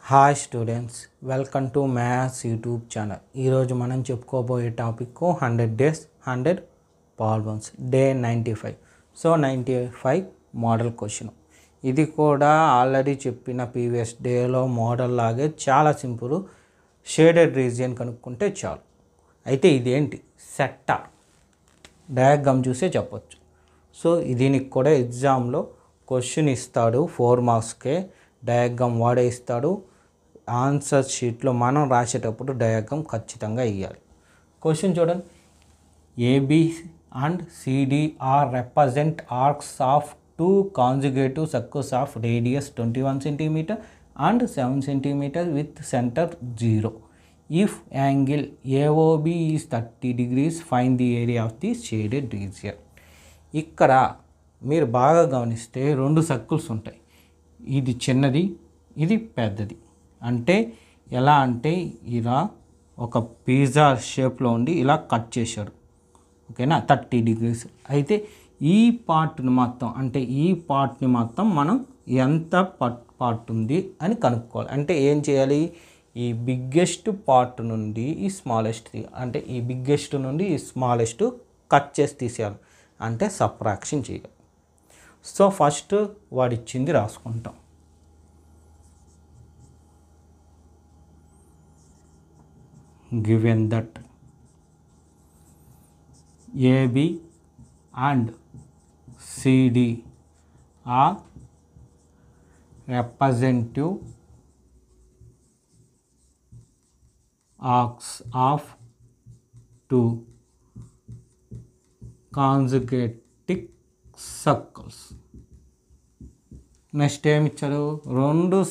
Hi students, welcome to maths YouTube channel. ఈరోజు మనం చెప్పుకోబోయే topic 100 days 100 problems day 95. So 95 model question. ఇది కూడా ఆల్రెడీ చెప్పిన ప్రీవియస్ డేలో మోడల్ లాగే చాలా సింపుల్. షేడెడ్ రీజియన్ కనుక్కుంటే చాలు. అయితే ఇదేంటి సెక్టార్ డయాగ్రామ్ చూసే చెప్పొచ్చు. సో దీనికి కూడా ఎగ్జామ్లో క్వశ్చన్ ఇస్తాడు, 4 మార్క్స్కే డయాగ్రామ్ వాడే ఇస్తాడు. ఆన్సర్ షీట్లో మనం రాసేటప్పుడు డయాగ్రామ్ ఖచ్చితంగా ఇవ్వాలి. క్వశ్చన్ చూడండి. AB and CD are represent arcs of 2 consecutive circles of radius 21 cm and 7 cm with center 0. If angle AOB is 30 degrees, find the area of the shaded region. ఇక్కడ మీరు బాగా గమనిస్తే 2 సర్కిల్స్ ఉంటాయి. ఇది చిన్నది, ఇది పెద్దది. అంటే ఎలా అంటే ఇలా ఒక పిజ్జా షేప్లో ఉండి ఇలా కట్ చేశాడు, ఓకేనా, 30 degrees. అయితే ఈ పార్ట్ని మొత్తం, అంటే ఈ పార్ట్ని మొత్తం మనం ఎంత పార్ట్ ఉంది అని కనుక్కోవాలి. అంటే ఏం చేయాలి, ఈ బిగ్గెస్ట్ పార్ట్ నుండి ఈ స్మాలెస్ట్, అంటే ఈ బిగ్గెస్ట్ నుండి ఈ స్మాలెస్ట్ కట్ చేసి తీసేయాలి. అంటే సబ్ట్రాక్షన్ చేయాలి. సో ఫస్ట్ వాడిచ్చింది రాసుకుంటాం. Given that AB and CD are representative arcs of 2 consecutive circles. Next ఏమి ఇచ్చారు, 2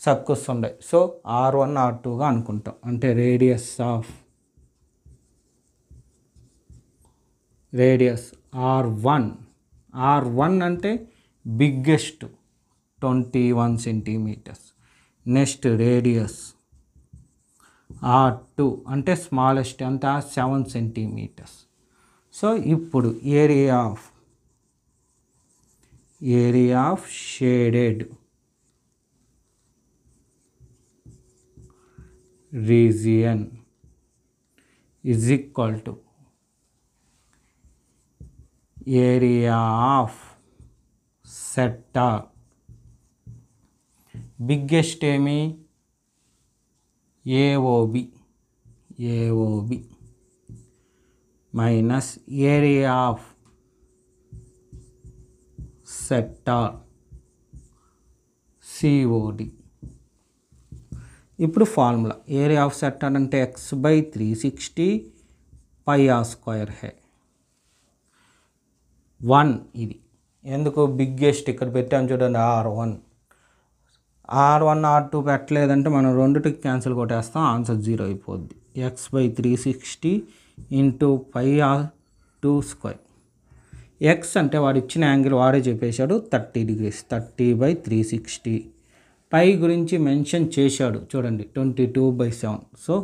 సర్కిల్స్ ఉన్నాయి. సో R1 R2గా అనుకుంటాం. అంటే రేడియస్ R1 అంటే biggest 21 centimeters. Next radius R2 అంటే స్మాలెస్ట్ అంత 7 centimeters. సో ఇప్పుడు area of shaded region is equal to area of sector. Biggest ఏమి AOB minus area of sector COD. ఇప్పుడు ఫార్ములా, ఏరియా ఆఫ్ సెక్టార్ అంటే x/360 πr² high 1. ఇది ఎందుకు biggest ఇక్కడ పెట్టాము చూడండి, R1 R2 పెట్టలేదంటే మనం రెండుటికి క్యాన్సిల్ కొట్టేస్తాం, ఆన్సర్ 0 అయిపోద్ది. x/360 × πr². ఎక్స్ అంటే వాడు ఇచ్చిన యాంగిల్ వాడే చెప్పేశాడు 30 degrees, 30/360. పై గురించి మెన్షన్ చేశాడు చూడండి, 22/7. సో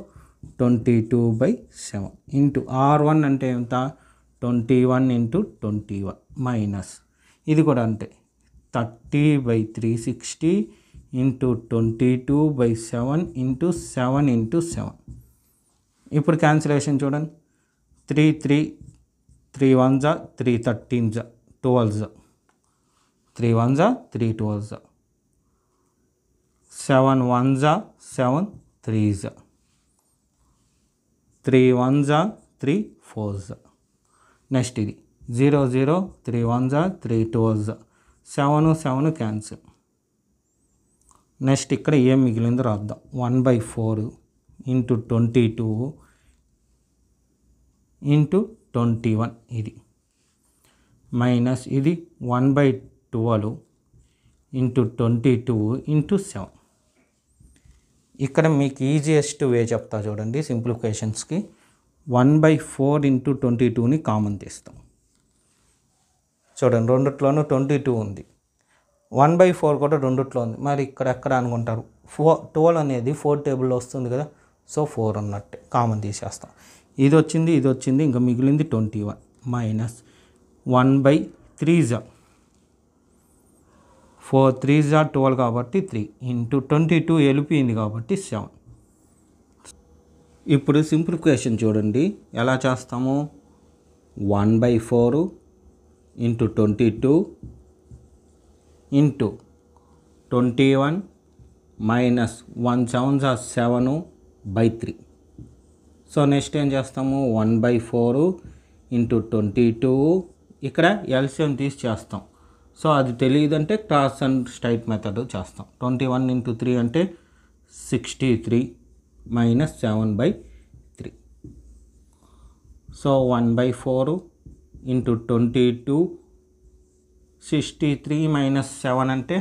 22/7 ఇంటూ R1 అంటే ఎంత, 21 × 21 మైనస్ ఇది కూడా అంతే, 30/360 × 22/7 × 7 × 7. ఇప్పుడు క్యాన్సిలేషన్ చూడండి, 3 1s 3 13s 12s 3 1s 3 12s 7 1s 7 3s 3 1s 3 4s. Next ఇది 0 0 3 1s 3 12s 7 7 క్యాన్సిల్. నెక్స్ట్ ఇక్కడ ఏం మిగిలిందో రాద్దాం, 1/4 × 22 × 21 ఇది మైనస్ ఇది 1/12 × 22 × 7. ఇక్కడ మీకు ఈజియెస్ట్ వే చెప్తా చూడండి సింప్లిఫికేషన్స్కి. 1/4 × 22ని కామన్ తీస్తాం. చూడండి రెండిట్లోనూ 22 ఉంది, 1/4 కూడా రెండిట్లో ఉంది. మరి ఇక్కడ ఎక్కడ అనుకుంటారు, 12 అనేది 4 టేబుల్లో వస్తుంది కదా, సో 4 ఉన్నట్టే కామన్ తీసేస్తాం. ఇది వచ్చింది, ఇంకా మిగిలింది 21 మైనస్ 1/3s 4 3s are 12 కాబట్టి 3 ఇంటూ 22 వెళ్ళిపోయింది కాబట్టి 7. ఇప్పుడు సింప్లిఫికేషన్ చూడండి ఎలా చేస్తాము. 1/4 into 22 into 21 minus 1 7s are 7/3. So next ఏం చేస్తాము 1/4 ఇంటూ 22 ఇక్కడ ఎల్సిఎం తీసి చేస్తాం. సో అది తెలియదంటే క్రాస్ అండ్ స్ట్రైట్ మెథడ్ చేస్తాం. 21 ఇంటూ 3 అంటే 63 మైనస్ 7/3. సో 1/4 ఇంటూ 22 63 మైనస్ 7 అంటే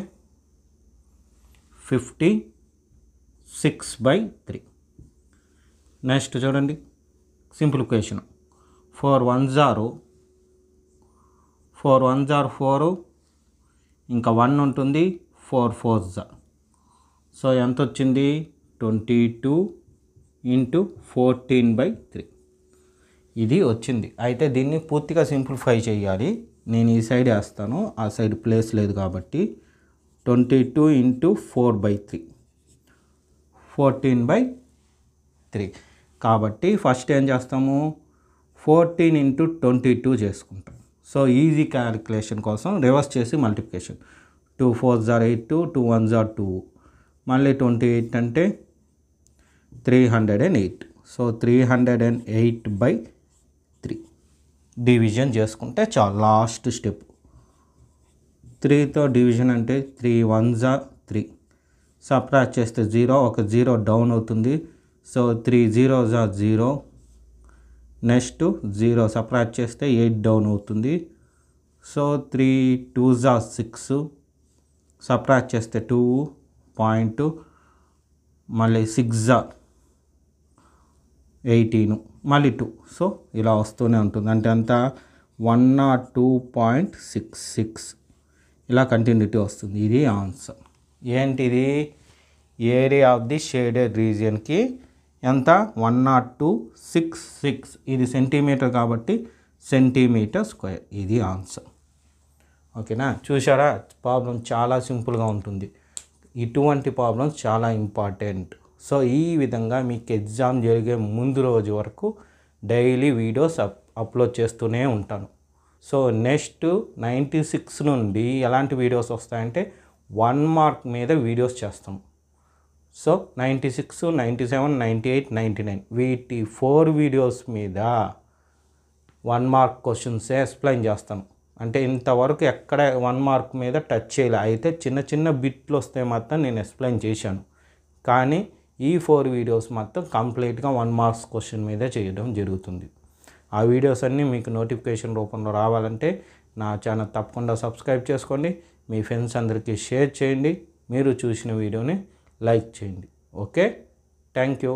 56/3. నెక్స్ట్ చూడండి సింప్లిఫికేషన్. 4 1s are 4, ఇంకా 1 ఉంటుంది, 4 4s. సో ఎంత వచ్చింది 22 ఇంటూ 14/3 ఇది వచ్చింది. అయితే దీన్ని పూర్తిగా సింప్లిఫై చేయాలి. నేను ఈ సైడ్ వేస్తాను, ఆ సైడ్ ప్లేస్ లేదు కాబట్టి 22 ఇంటూ 4/3 14/3 కాబట్టి ఫస్ట్ ఏం చేస్తాము 14 ఇంటూ 22 చేసుకుంటాం. సో ఈజీ క్యాలిక్యులేషన్ కోసం రివర్స్ చేసి multiplication. 2 4s are 8, 2 1s are 2, మళ్ళీ 28 అంటే 308. సో 308/3 డివిజన్ చేసుకుంటే చాలు. లాస్ట్ స్టెప్ 3తో డివిజన్ అంటే 3 1s are 3. సబ్ట్రాక్ట్ చేస్తే 0, ఒక 0 డౌన్ అవుతుంది. So 3 0s are 0. Next 0 subtract చేస్తే 8 డౌన్ అవుతుంది. So 3 2s are 6. సబ్ట్రాక్ట్ చేస్తే 2 పాయింట్, మళ్ళీ 6 are 18, మళ్ళీ 2. సో ఇలా వస్తూనే ఉంటుంది. అంటే అంత 102.66 ఇలా కంటిన్యూటీ వస్తుంది. ఇది ఆన్సర్. ఏంటిది ఏరియా ఆఫ్ ది షేడెడ్ రీజియన్కి ఎంత 102.66. ఇది సెంటీమీటర్ కాబట్టి సెంటీమీటర్ స్క్వేర్. ఇది ఆన్సర్. ఓకేనా, చూసారా ప్రాబ్లం చాలా సింపుల్గా ఉంటుంది. ఇటువంటి ప్రాబ్లమ్స్ చాలా ఇంపార్టెంట్. సో ఈ విధంగా మీకు ఎగ్జామ్ జరిగే ముందు రోజు వరకు డైలీ వీడియోస్ అప్లోడ్ చేస్తూనే ఉంటాను. సో నెక్స్ట్ 96 నుండి ఎలాంటి వీడియోస్ వస్తాయంటే 1 మార్క్ మీద వీడియోస్ చేస్తాం. సో 96, 97, 98, 99 వీటి 4 వీడియోస్ మీద 1 మార్క్ క్వశ్చన్సే ఎక్స్ప్లెయిన్ చేస్తాను. అంటే ఇంతవరకు ఎక్కడ 1 మార్క్ మీద టచ్ చేయలే. అయితే చిన్న చిన్న బిట్లు వస్తే మాత్రం నేను ఎక్స్ప్లెయిన్ చేశాను. కానీ ఈ 4 వీడియోస్ మొత్తం కంప్లీట్గా 1 మార్క్స్ క్వశ్చన్ మీదే చేయడం జరుగుతుంది. ఆ వీడియోస్ అన్నీ మీకు నోటిఫికేషన్ రూపంలో రావాలంటే నా ఛానల్ తప్పకుండా సబ్స్క్రైబ్ చేసుకోండి. మీ ఫ్రెండ్స్ అందరికీ షేర్ చేయండి. మీరు చూసిన వీడియోని లైక్ చేయండి. Okay, thank you.